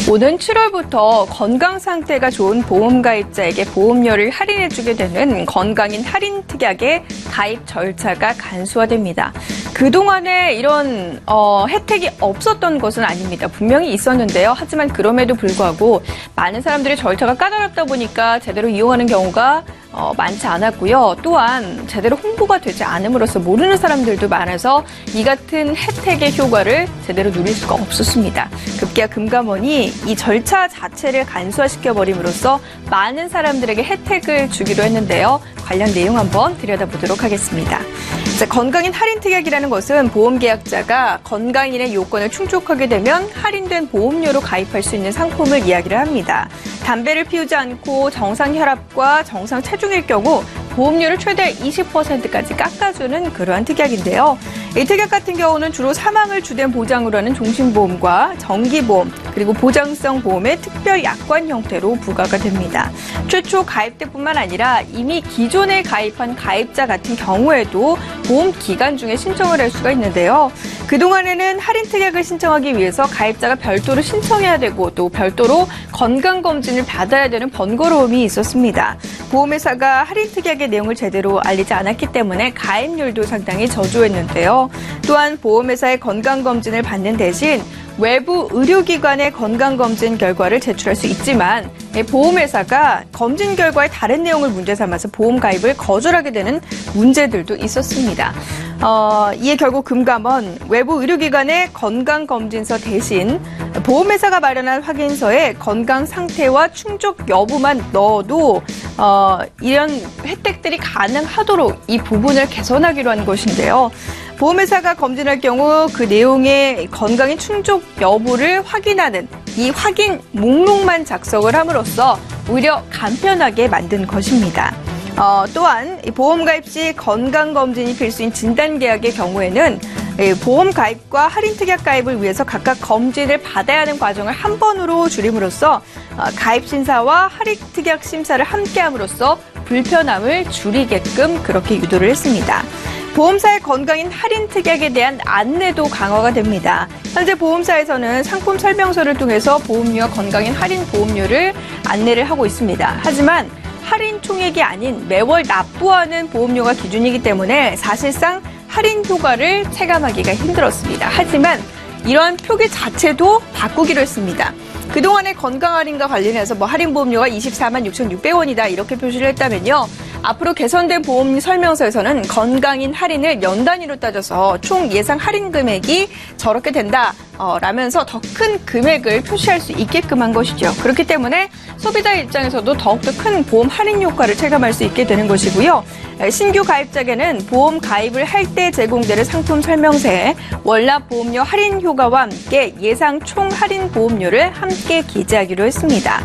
오는 7월부터 건강 상태가 좋은 보험가입자에게 보험료를 할인해주게 되는 건강인 할인 특약의 가입 절차가 간소화됩니다. 그동안에 이런 혜택이 없었던 것은 아닙니다. 분명히 있었는데요. 하지만 그럼에도 불구하고 많은 사람들이 절차가 까다롭다 보니까 제대로 이용하는 경우가 많지 않았고요. 또한 제대로 홍보가 되지 않음으로써 모르는 사람들도 많아서 이 같은 혜택의 효과를 제대로 누릴 수가 없었습니다. 급기야 금감원이 이 절차 자체를 간소화시켜버림으로써 많은 사람들에게 혜택을 주기로 했는데요. 관련 내용 한번 들여다보도록 하겠습니다. 자, 건강인 할인 특약이라는 것은 보험계약자가 건강인의 요건을 충족하게 되면 할인된 보험료로 가입할 수 있는 상품을 이야기를 합니다. 담배를 피우지 않고 정상 혈압과 정상 체중일 경우 보험료를 최대 20%까지 깎아주는 그러한 특약인데요. 이 특약 같은 경우는 주로 사망을 주된 보장으로 하는 종신보험과 정기보험 그리고 보장성 보험의 특별 약관 형태로 부과가 됩니다. 최초 가입 때뿐만 아니라 이미 기존에 가입한 가입자 같은 경우에도 보험 기간 중에 신청을 할 수가 있는데요. 그동안에는 할인 특약을 신청하기 위해서 가입자가 별도로 신청해야 되고 또 별도로 건강검진을 받아야 되는 번거로움이 있었습니다. 보험회사가 할인 특약의 내용을 제대로 알리지 않았기 때문에 가입률도 상당히 저조했는데요. 또한 보험회사의 건강검진을 받는 대신 외부 의료기관의 건강검진 결과를 제출할 수 있지만 보험회사가 검진 결과의 다른 내용을 문제 삼아서 보험 가입을 거절하게 되는 문제들도 있었습니다. 이에 결국 금감원 외부 의료기관의 건강검진서 대신 보험회사가 마련한 확인서에 건강 상태와 충족 여부만 넣어도 이런 혜택들이 가능하도록 이 부분을 개선하기로 한 것인데요. 보험회사가 검진할 경우 그 내용의 건강의 충족 여부를 확인하는 이 확인 목록만 작성을 함으로써 오히려 간편하게 만든 것입니다. 또한 보험 가입 시 건강검진이 필수인 진단계약의 경우에는 보험 가입과 할인 특약 가입을 위해서 각각 검진을 받아야 하는 과정을 한 번으로 줄임으로써 가입 심사와 할인 특약 심사를 함께함으로써 불편함을 줄이게끔 그렇게 유도를 했습니다. 보험사의 건강인 할인 특약에 대한 안내도 강화가 됩니다. 현재 보험사에서는 상품 설명서를 통해서 보험료와 건강인 할인 보험료를 안내를 하고 있습니다. 하지만 할인 총액이 아닌 매월 납부하는 보험료가 기준이기 때문에 사실상 할인 효과를 체감하기가 힘들었습니다. 하지만 이러한 표기 자체도 바꾸기로 했습니다. 그동안의 건강 할인과 관련해서 할인 보험료가 24만 6,600원이다 이렇게 표시를 했다면요. 앞으로 개선된 보험 설명서에서는 건강인 할인을 연 단위로 따져서 총 예상 할인 금액이 저렇게 된다. 라면서 더 큰 금액을 표시할 수 있게끔 한 것이죠. 그렇기 때문에 소비자 입장에서도 더욱더 큰 보험 할인 효과를 체감할 수 있게 되는 것이고요. 신규 가입자에게는 보험 가입을 할 때 제공되는 상품 설명서에 월납 보험료 할인 효과와 함께 예상 총 할인 보험료를 함께 기재하기로 했습니다.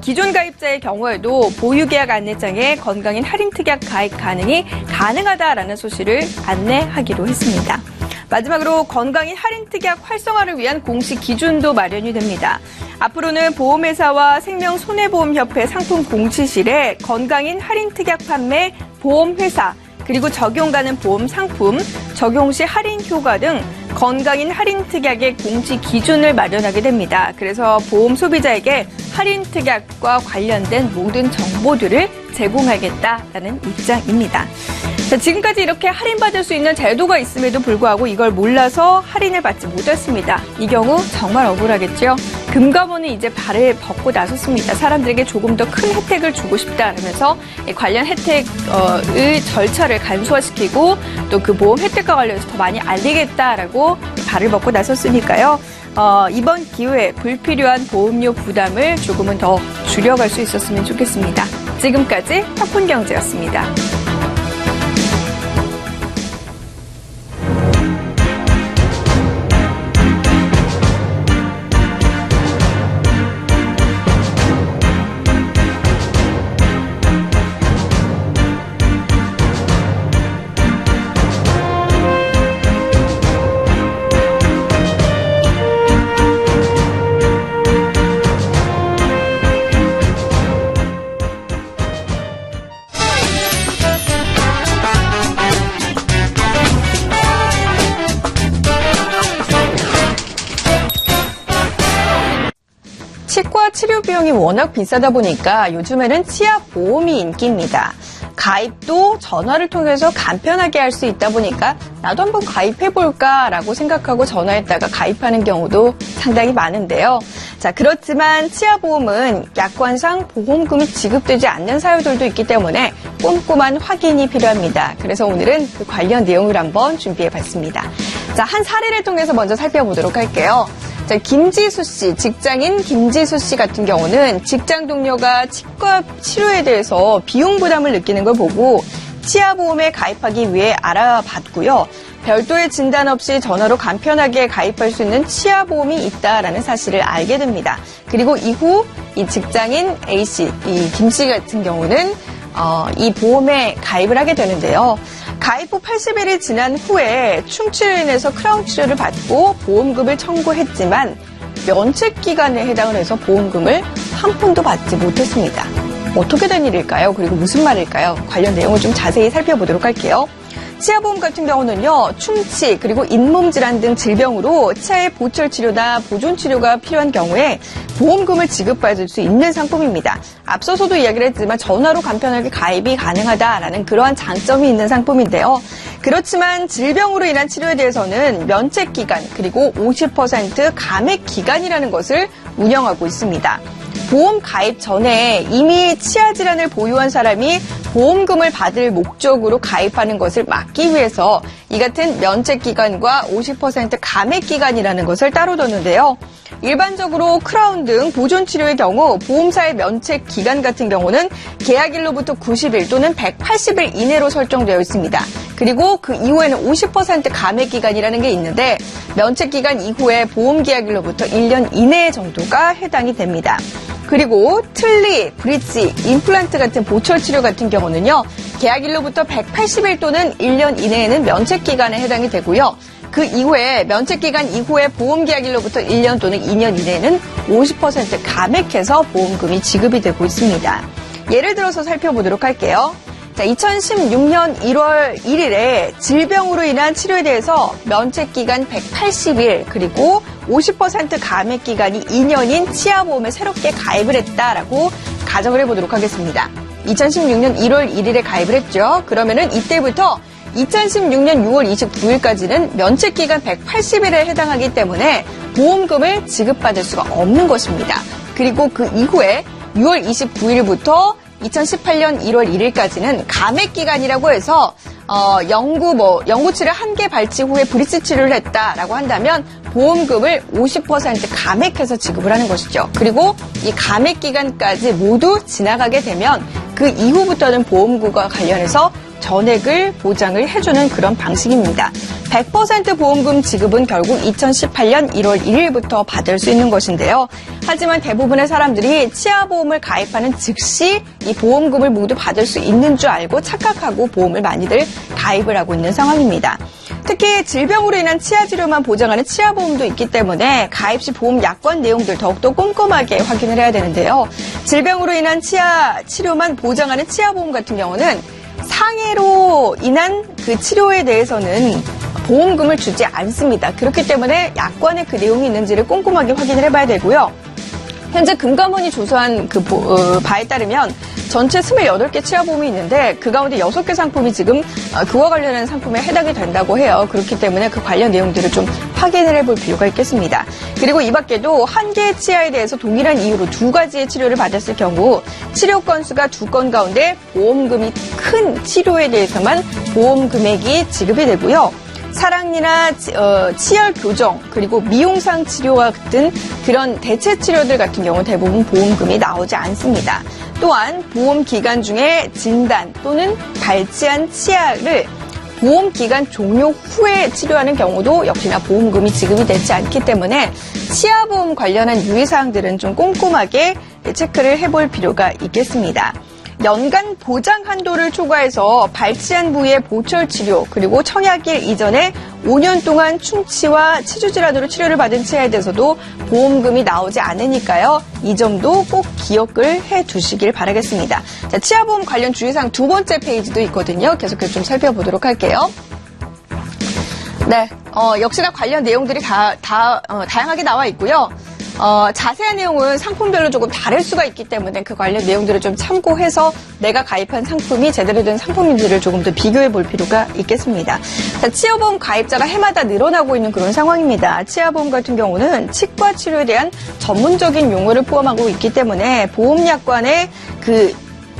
기존 가입자의 경우에도 보유계약 안내장에 건강인 할인 특약 가입 가능이 가능하다라는 소식을 안내하기로 했습니다. 마지막으로 건강인 할인 특약 활성화를 위한 공식 기준도 마련이 됩니다. 앞으로는 보험회사와 생명손해보험협회 상품 공시실에 건강인 할인 특약 판매 보험회사 그리고 적용 가능 보험 상품, 적용 시 할인 효과 등 건강인 할인 특약의 공시 기준을 마련하게 됩니다. 그래서 보험 소비자에게 할인 특약과 관련된 모든 정보들을 제공하겠다라는 입장입니다. 자, 지금까지 이렇게 할인받을 수 있는 제도가 있음에도 불구하고 이걸 몰라서 할인을 받지 못했습니다. 이 경우 정말 억울하겠죠? 금감원은 이제 발을 벗고 나섰습니다. 사람들에게 조금 더 큰 혜택을 주고 싶다라면서 관련 혜택의 절차를 간소화시키고 또 그 보험 혜택과 관련해서 더 많이 알리겠다라고 발을 벗고 나섰으니까요. 이번 기회에 불필요한 보험료 부담을 조금은 더 줄여갈 수 있었으면 좋겠습니다. 지금까지 혁훈경제였습니다. 치료 비용이 워낙 비싸다 보니까 요즘에는 치아 보험이 인기입니다. 가입도 전화를 통해서 간편하게 할 수 있다 보니까 나도 한번 가입해볼까라고 생각하고 전화했다가 가입하는 경우도 상당히 많은데요. 자, 그렇지만 치아보험은 약관상 보험금이 지급되지 않는 사유들도 있기 때문에 꼼꼼한 확인이 필요합니다. 그래서 오늘은 그 관련 내용을 한번 준비해봤습니다. 자, 한 사례를 통해서 먼저 살펴보도록 할게요. 자, 김지수 씨, 직장인 김지수 씨 같은 경우는 직장 동료가 치과 치료에 대해서 비용 부담을 느끼는 걸 보고 치아보험에 가입하기 위해 알아봤고요. 별도의 진단 없이 전화로 간편하게 가입할 수 있는 치아보험이 있다라는 사실을 알게 됩니다. 그리고 이후 이 직장인 A씨, 이 김 씨 같은 경우는 이 보험에 가입을 하게 되는데요. 가입 후 80일이 지난 후에 충치로 인해서 크라운 치료를 받고 보험금을 청구했지만 면책 기간에 해당을 해서 보험금을 한 푼도 받지 못했습니다. 어떻게 된 일일까요? 그리고 무슨 말일까요? 관련 내용을 좀 자세히 살펴보도록 할게요. 치아보험 같은 경우는요, 충치 그리고 잇몸 질환 등 질병으로 치아의 보철 치료나 보존 치료가 필요한 경우에 보험금을 지급받을 수 있는 상품입니다. 앞서서도 이야기를 했지만 전화로 간편하게 가입이 가능하다라는 그러한 장점이 있는 상품인데요. 그렇지만 질병으로 인한 치료에 대해서는 면책 기간 그리고 50% 감액 기간이라는 것을 운영하고 있습니다. 보험 가입 전에 이미 치아 질환을 보유한 사람이 보험금을 받을 목적으로 가입하는 것을 막기 위해서 이 같은 면책 기간과 50% 감액 기간이라는 것을 따로 뒀는데요. 일반적으로 크라운 등 보존 치료의 경우 보험사의 면책 기간 같은 경우는 계약일로부터 90일 또는 180일 이내로 설정되어 있습니다. 그리고 그 이후에는 50% 감액 기간이라는 게 있는데 면책 기간 이후에 보험 계약일로부터 1년 이내 정도가 해당이 됩니다. 그리고 틀니, 브릿지, 임플란트 같은 보철 치료 같은 경우는요. 계약일로부터 180일 또는 1년 이내에는 면책 기간에 해당이 되고요. 그 이후에 면책 기간 이후에 보험 계약일로부터 1년 또는 2년 이내에는 50% 감액해서 보험금이 지급이 되고 있습니다. 예를 들어서 살펴보도록 할게요. 자, 2016년 1월 1일에 질병으로 인한 치료에 대해서 면책 기간 180일 그리고 50% 감액 기간이 2년인 치아보험에 새롭게 가입을 했다라고 가정을 해보도록 하겠습니다. 2016년 1월 1일에 가입을 했죠. 그러면은 이때부터 2016년 6월 29일까지는 면책 기간 180일에 해당하기 때문에 보험금을 지급받을 수가 없는 것입니다. 그리고 그 이후에 6월 29일부터 2018년 1월 1일까지는 감액 기간이라고 해서 연구 치료 1개 발치 후에 브릿지 치료를 했다라고 한다면 보험금을 50% 감액해서 지급을 하는 것이죠. 그리고 이 감액 기간까지 모두 지나가게 되면 그 이후부터는 보험금과 관련해서 전액을 보장을 해주는 그런 방식입니다. 100% 보험금 지급은 결국 2018년 1월 1일부터 받을 수 있는 것인데요. 하지만 대부분의 사람들이 치아보험을 가입하는 즉시 이 보험금을 모두 받을 수 있는 줄 알고 착각하고 보험을 많이들 가입을 하고 있는 상황입니다. 특히 질병으로 인한 치아 치료만 보장하는 치아보험도 있기 때문에 가입 시 보험 약관 내용들 더욱더 꼼꼼하게 확인을 해야 되는데요. 질병으로 인한 치아 치료만 보장하는 치아보험 같은 경우는 상해로 인한 그 치료에 대해서는 보험금을 주지 않습니다. 그렇기 때문에 약관에 그 내용이 있는지를 꼼꼼하게 확인을 해봐야 되고요. 현재 금감원이 조사한 바에 따르면 전체 28개 치아보험이 있는데 그 가운데 6개 상품이 지금 그와 관련한 상품에 해당이 된다고 해요. 그렇기 때문에 그 관련 내용들을 좀 확인을 해볼 필요가 있겠습니다. 그리고 이 밖에도 한 개의 치아에 대해서 동일한 이유로 2가지의 치료를 받았을 경우 치료 건수가 2건 가운데 보험금이 큰 치료에 대해서만 보험 금액이 지급이 되고요. 사랑니나 치열 교정 그리고 미용상 치료와 같은 그런 대체 치료들 같은 경우 대부분 보험금이 나오지 않습니다. 또한 보험 기간 중에 진단 또는 발치한 치아를 보험 기간 종료 후에 치료하는 경우도 역시나 보험금이 지급이 되지 않기 때문에 치아보험 관련한 유의사항들은 좀 꼼꼼하게 체크를 해볼 필요가 있겠습니다. 연간 보장 한도를 초과해서 발치한 부위의 보철 치료 그리고 청약일 이전에 5년 동안 충치와 치주 질환으로 치료를 받은 치아에 대해서도 보험금이 나오지 않으니까요. 이 점도 꼭 기억을 해두시길 바라겠습니다. 자, 치아보험 관련 주의사항 2번째 페이지도 있거든요. 계속해서 좀 살펴보도록 할게요. 네, 역시나 관련 내용들이 다양하게 나와 있고요. 자세한 내용은 상품별로 조금 다를 수가 있기 때문에 그 관련 내용들을 좀 참고해서 내가 가입한 상품이 제대로 된 상품인지를 조금 더 비교해 볼 필요가 있겠습니다. 자, 치아보험 가입자가 해마다 늘어나고 있는 그런 상황입니다. 치아보험 같은 경우는 치과 치료에 대한 전문적인 용어를 포함하고 있기 때문에 보험약관의 그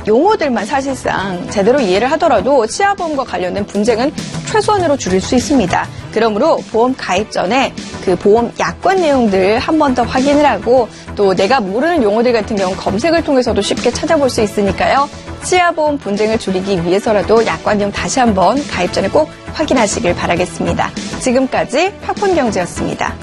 용어들만 사실상 제대로 이해를 하더라도 치아보험과 관련된 분쟁은 최소한으로 줄일 수 있습니다. 그러므로 보험 가입 전에 그 보험 약관 내용들 한 번 더 확인을 하고 또 내가 모르는 용어들 같은 경우 검색을 통해서도 쉽게 찾아볼 수 있으니까요. 치아보험 분쟁을 줄이기 위해서라도 약관 내용 다시 한번 가입 전에 꼭 확인하시길 바라겠습니다. 지금까지 팍폰경제였습니다.